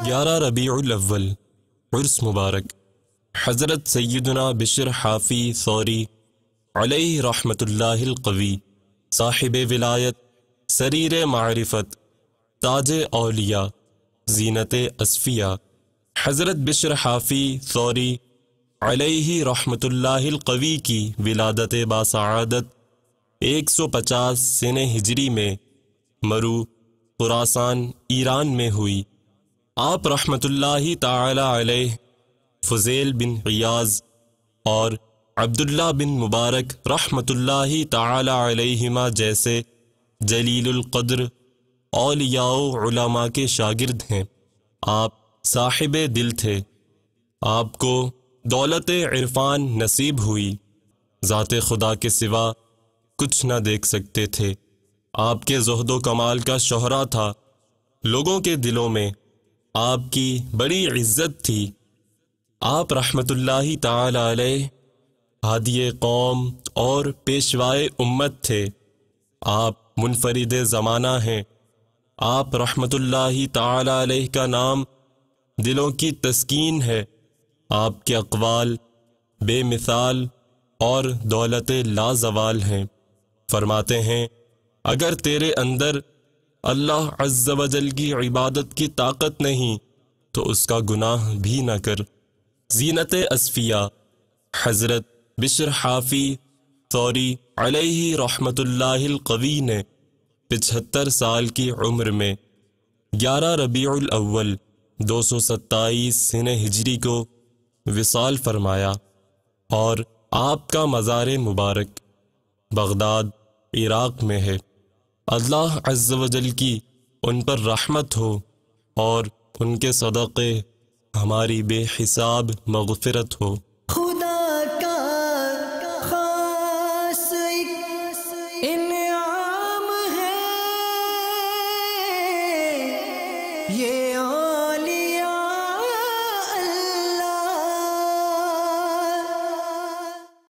11 ربیع الاول عرس مبارک، حضرت سیدنا بشر حافی ثوری علیہ رحمت اللہ القوی، صاحب ولایت، سریر معرفت، تاج اولیاء، زینت اصفیاء، حضرت بشر حافی ثوری علیہ رحمت اللہ القوی کی ولادت باسعادت 150 سنہ ہجری میں مرو خراسان ایران میں ہوئی۔ آپ رحمت اللہ تعالی علیہ فضیل بن غیاض اور عبداللہ بن مبارک رحمت اللہ تعالی علیہما جیسے جلیل القدر اولیاء و علماء کے شاگرد ہیں۔ آپ صاحب دل تھے، آپ کو دولت عرفان نصیب ہوئی، ذات خدا کے سوا کچھ نہ دیکھ سکتے تھے۔ آپ کے زہد و کمال کا شہرہ تھا، لوگوں کے دلوں میں آپ کی بڑی عزت تھی۔ آپ رحمت اللہ تعالی علیہ ہادی قوم اور پیشوائے امت تھے۔ آپ منفرد زمانہ ہیں۔ آپ رحمت اللہ تعالی علیہ کا نام دلوں کی تسکین ہے۔ آپ کے اقوال بے مثال اور دولت لازوال ہیں۔ فرماتے ہیں، اگر تیرے اندر اللہ عز و جل کی عبادت کی طاقت نہیں تو اس کا گناہ بھی نہ کر۔ زینت اصفیاء حضرت بشر حافی ثوری علیہ رحمت اللہ القوی نے 75 سال کی عمر میں 11 ربیع الاول 227 سنہ ہجری کو وصال فرمایا، اور آپ کا مزار مبارک بغداد عراق میں ہے۔ اللہ عز و جل کی ان پر رحمت ہو اور ان کے صدقے ہماری بے حساب مغفرت ہو۔ خدا کا خاص انعام ہے یہ